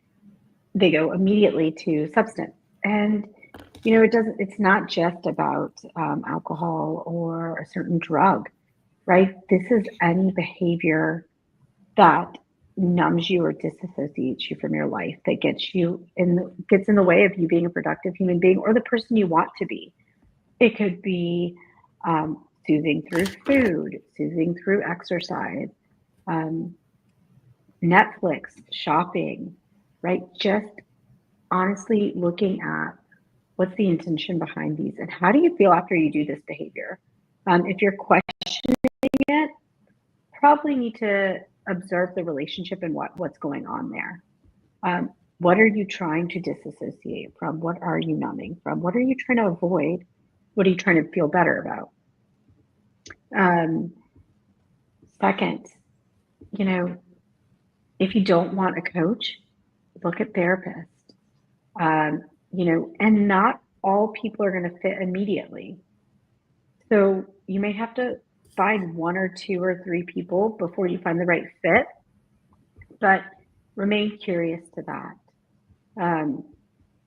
they go immediately to substance. And, it's not just about alcohol or a certain drug, right? This is any behavior that numbs you or disassociates you from your life, that gets in the way of you being a productive human being or the person you want to be. It could be soothing through food, soothing through exercise, um, Netflix, shopping, right? Just honestly looking at what's the intention behind these and how do you feel after you do this behavior. If you're questioning it, probably need to observe the relationship and what's going on there. What are you trying to disassociate from? What are you numbing from? What are you trying to avoid? What are you trying to feel better about? Second, you know, if you don't want a coach, look at therapists. And not all people are going to fit immediately. So you may have to find one or two or three people before you find the right fit, but remain curious to that.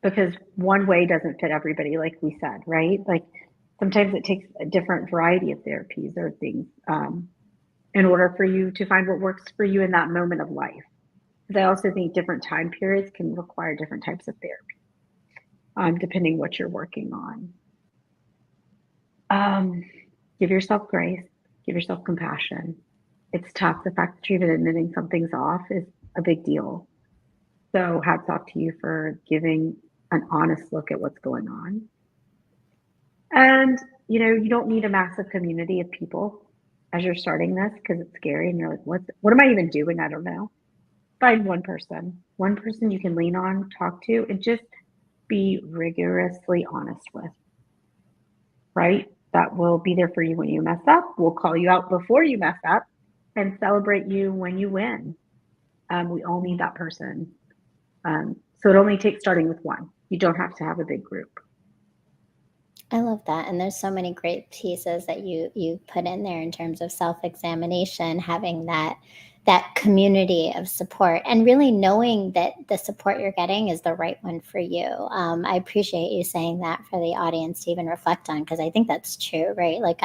Because one way doesn't fit everybody, like we said, right? Like sometimes it takes a different variety of therapies or things in order for you to find what works for you in that moment of life. Because I also think different time periods can require different types of therapy, depending what you're working on. Give yourself grace, give yourself compassion. It's tough. The fact that you're even admitting something's off is a big deal. So hats off to you for giving an honest look at what's going on. And, you don't need a massive community of people as you're starting this because it's scary and you're like, what am I even doing? I don't know. Find one person you can lean on, talk to, and just be rigorously honest with, right? That will be there for you when you mess up. We'll call you out before you mess up and celebrate you when you win. We all need that person. So it only takes starting with one. You don't have to have a big group. I love that. And there's so many great pieces that you put in there in terms of self-examination, having that community of support, and really knowing that the support you're getting is the right one for you. I appreciate you saying that for the audience to even reflect on, because I think that's true, right? Like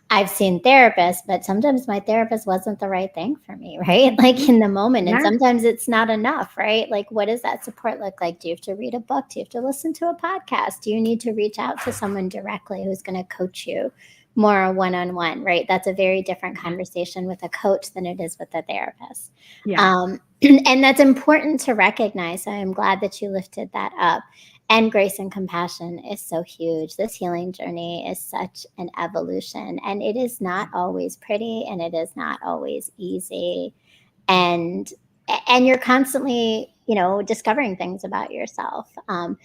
I've seen therapists, but sometimes my therapist wasn't the right thing for me, right? Like in the moment. And Yeah. sometimes it's not enough, right? Like, what does that support look like? Do you have to read a book? Do you have to listen to a podcast? Do you need to reach out to someone directly who's going to coach you more one-on-one, right? That's a very different conversation with a coach than it is with a therapist. Yeah. And that's important to recognize. So I'm glad that you lifted that up. And grace and compassion is so huge. This healing journey is such an evolution, and it is not always pretty, and it is not always easy. And you're constantly, discovering things about yourself. So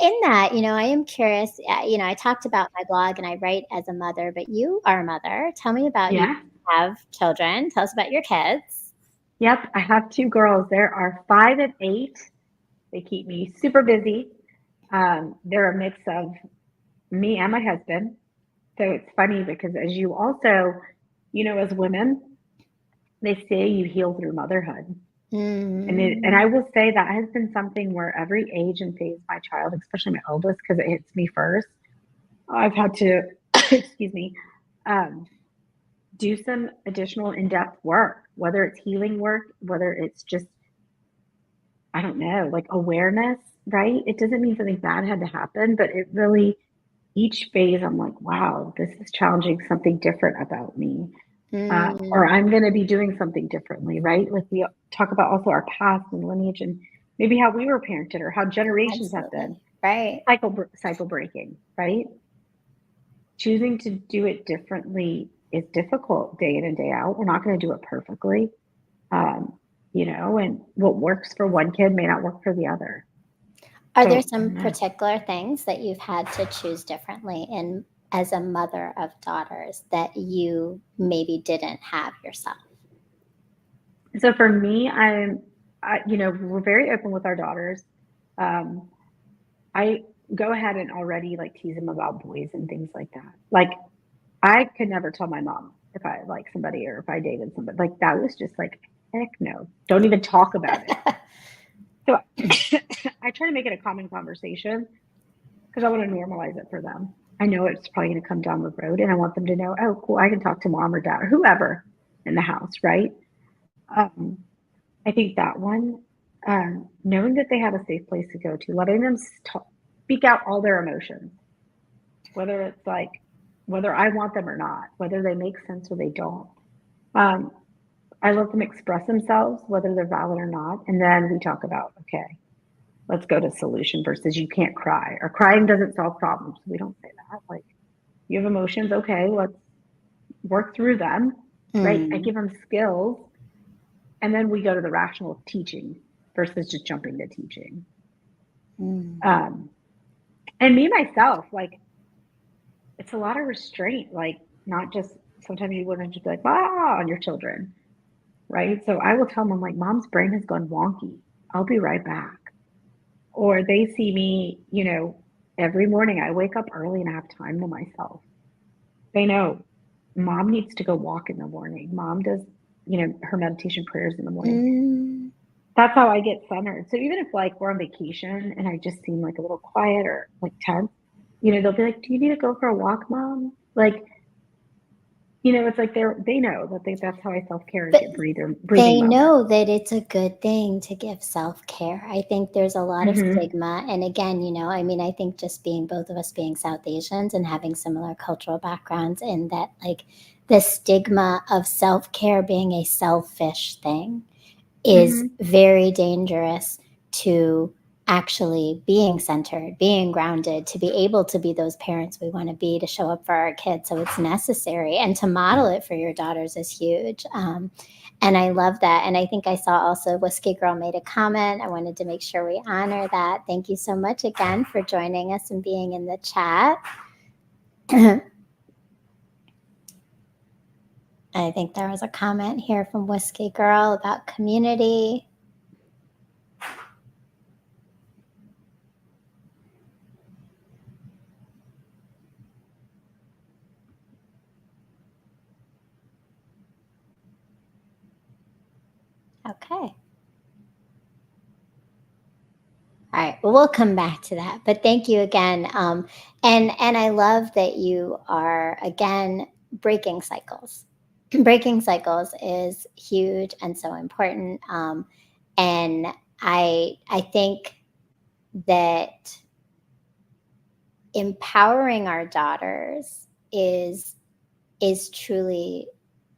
in that, I am curious. I talked about my blog, and I write as a mother, but you are a mother. Tell me about you. Yeah. Have children. Tell us about your kids. Yep. I have two girls. There are 5 and 8. They keep me super busy. They're a mix of me and my husband. So it's funny because as you also, as women, they say you heal through motherhood. And I will say that has been something where every age and phase my child, especially my oldest, because it hits me first, I've had to, excuse me, do some additional in-depth work, whether it's healing work, whether it's just, I don't know, like awareness, right? It doesn't mean something bad had to happen, but it really, each phase, I'm like, wow, this is challenging something different about me. Or I'm going to be doing something differently, right? Like we talk about also our past and lineage and maybe how we were parented or how generations have been. Right. Cycle breaking, right? Choosing to do it differently is difficult day in and day out. We're not going to do it perfectly, and what works for one kid may not work for the other. Are there some particular things that you've had to choose differently in as a mother of daughters that you maybe didn't have yourself? So for me, we're very open with our daughters. I go ahead and already like tease them about boys and things like that. Like I could never tell my mom if I like somebody or if I dated somebody. Like that was just like, heck no, don't even talk about it. So I try to make it a common conversation because I want to normalize it for them. I know it's probably going to come down the road and I want them to know, oh, cool, I can talk to mom or dad or whoever in the house, right? I think that one, knowing that they have a safe place to go to, letting them speak out all their emotions, whether it's like, whether I want them or not, whether they make sense or they don't. I let them express themselves, whether they're valid or not. And then we talk about, okay, let's go to solution versus you can't cry or crying doesn't solve problems. We don't say that. Like you have emotions. Okay, let's work through them. Right. I give them skills. And then we go to the rational teaching versus just jumping to teaching. And me, myself, like, it's a lot of restraint, like, not just sometimes you want to just be like, on your children, right? So I will tell them, I'm like, mom's brain has gone wonky. I'll be right back. Or they see me, every morning I wake up early and I have time to myself. They know mom needs to go walk in the morning. Mom does her meditation prayers in the morning. That's how I get centered. So even if like we're on vacation and I just seem like a little quiet or like tense, they'll be like, do you need to go for a walk, mom? Like, it's like they know that that's how I self-care and get breathing. They know that it's a good thing to give self-care. I think there's a lot of Mm-hmm. stigma. And again, I think just both of us being South Asians and having similar cultural backgrounds, and that like the stigma of self-care being a selfish thing is very dangerous to actually being centered, being grounded, to be able to be those parents we want to be, to show up for our kids. So it's necessary. And to model it for your daughters is huge. And I love that. And I think I saw also Whiskey Girl made a comment. I wanted to make sure we honor that. Thank you so much again for joining us and being in the chat. I think there was a comment here from Whiskey Girl about community. Okay. All right. Well, we'll come back to that. But thank you again. And I love that you are, again, breaking cycles. Breaking cycles is huge and so important. And I think that empowering our daughters is truly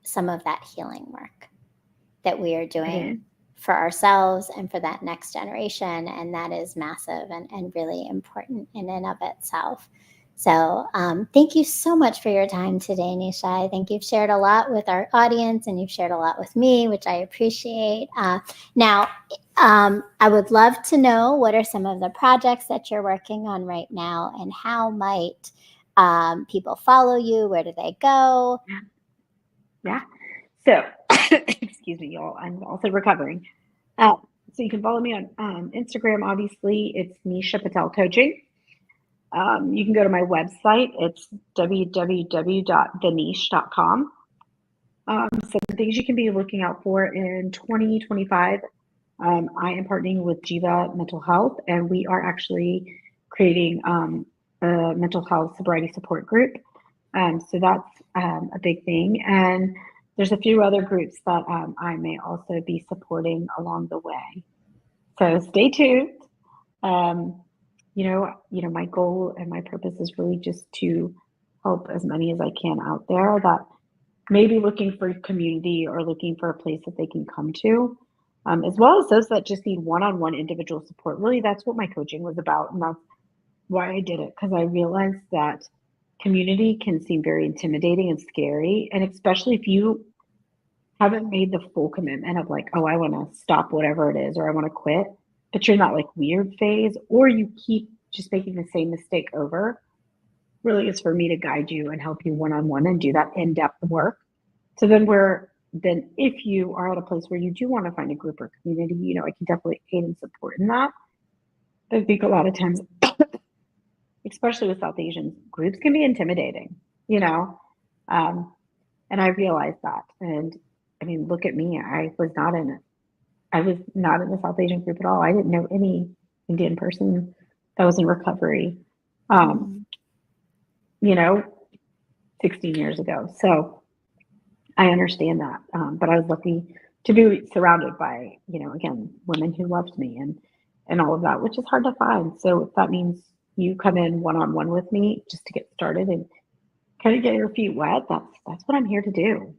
some of that healing work that we are doing for ourselves and for that next generation. And that is massive and really important in and of itself. So thank you so much for your time today, Nisha. I think you've shared a lot with our audience and you've shared a lot with me, which I appreciate. Now, I would love to know what are some of the projects that you're working on right now and how might people follow you? Where do they go? Yeah. So, excuse me, y'all. I'm also recovering. So you can follow me on Instagram. Obviously, it's Nisha Patel Coaching. You can go to my website. It's www.theniche.com. Some things you can be looking out for in 2025. I am partnering with Jiva Mental Health, and we are actually creating a mental health sobriety support group. So that's a big thing. And there's a few other groups that I may also be supporting along the way. So stay tuned. My goal and my purpose is really just to help as many as I can out there that may be looking for community or looking for a place that they can come to, as well as those that just need one-on-one individual support. Really, that's what my coaching was about, and that's why I did it, because I realized that community can seem very intimidating and scary, and especially if you haven't made the full commitment of like, oh, I want to stop whatever it is, or I want to quit, but you're in that like weird phase, or you keep just making the same mistake over. Really, it's for me to guide you and help you one-on-one and do that in-depth work. So then if you are at a place where you do want to find a group or community, I can definitely aid and support in that. But I think a lot of times, especially with South Asian groups, can be intimidating, and I realized that. And I mean, look at me. I was not in the South Asian group at all. I didn't know any Indian person that was in recovery, 16 years ago. So I understand that. But I was lucky to be surrounded by, again, women who loved me and all of that, which is hard to find. So if that means you come in one-on-one with me just to get started and kind of get your feet wet, that's what I'm here to do.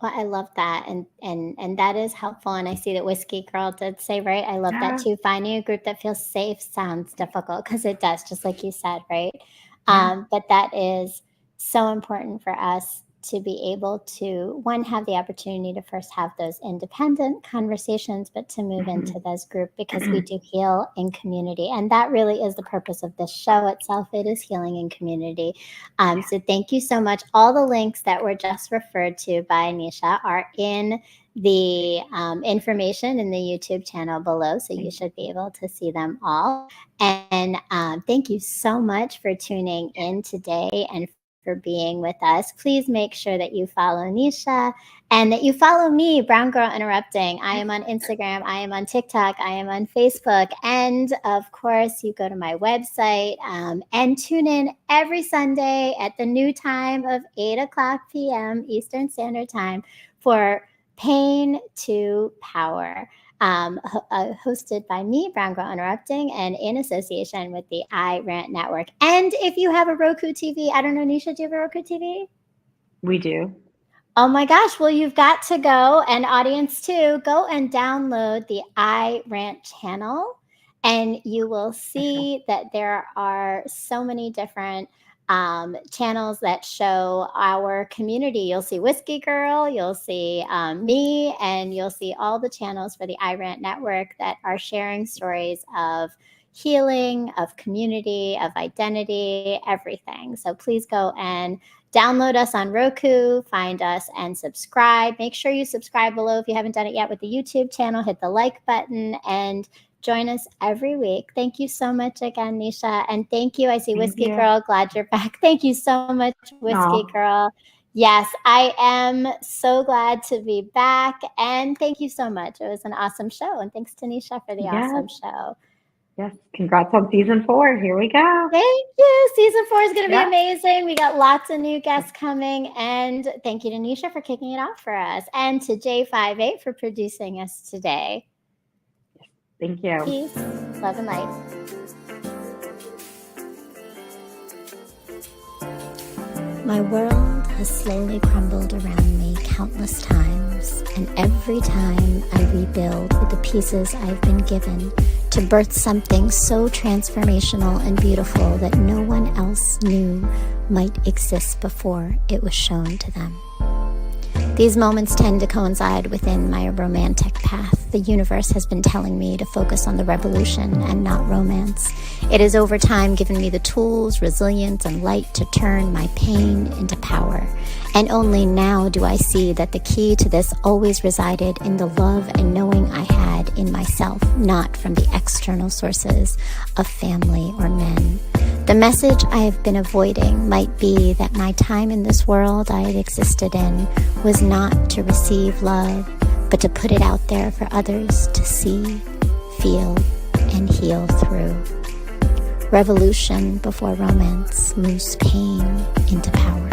Well, I love that. And that is helpful. And I see that Whiskey Girl did say, right? I love that too. Finding a group that feels safe sounds difficult because it does, just like you said, right? But that is so important for us to be able to, one, have the opportunity to first have those independent conversations, but to move into this group, because we do heal in community. And that really is the purpose of this show itself. It is healing in community. So thank you so much. All the links that were just referred to by Nisha are in the information in the YouTube channel below. So you should be able to see them all. And thank you so much for tuning in today and for being with us. Please make sure that you follow Nisha and that you follow me, Brown Girl Interrupting. I am on Instagram, I am on TikTok, I am on Facebook, and of course you go to my website and tune in every Sunday at the new time of 8:00 p.m. Eastern Standard Time for Pain to Power. Hosted by me, Brown Girl Interrupting, and in association with the I Rant Network. And if you have a Roku TV, I don't know, Nisha, do you have a Roku TV? We do. Oh my gosh, well, you've got to go, and audience too, go and download the I Rant channel, and you will see that there are so many different channels that show our community. You'll see Whiskey Girl, you'll see me, and you'll see all the channels for the I Rant Network that are sharing stories of healing, of community, of identity, everything. So please go and download us on Roku, find us and subscribe. Make sure you subscribe below if you haven't done it yet with the YouTube channel. Hit the like button and join us every week. Thank you so much again, Nisha. And thank you. I see Whiskey Girl. Glad you're back. Thank you so much, Whiskey Girl. Yes, I am so glad to be back. And thank you so much. It was an awesome show. And thanks to Nisha for the awesome show. Yes. Congrats on season 4. Here we go. Thank you. Season 4 is going to be amazing. We got lots of new guests coming. And thank you to Nisha for kicking it off for us. And to J58 for producing us today. Thank you. Peace, love, and light. My world has slowly crumbled around me countless times, and every time I rebuild with the pieces I've been given to birth something so transformational and beautiful that no one else knew might exist before it was shown to them. These moments tend to coincide within my romantic path. The universe has been telling me to focus on the revolution and not romance. It has over time given me the tools, resilience, and light to turn my pain into power. And only now do I see that the key to this always resided in the love and knowing I had in myself, not from the external sources of family or men. The message I have been avoiding might be that my time in this world I had existed in was not to receive love, but to put it out there for others to see, feel, and heal through. Revolution before romance moves pain into power.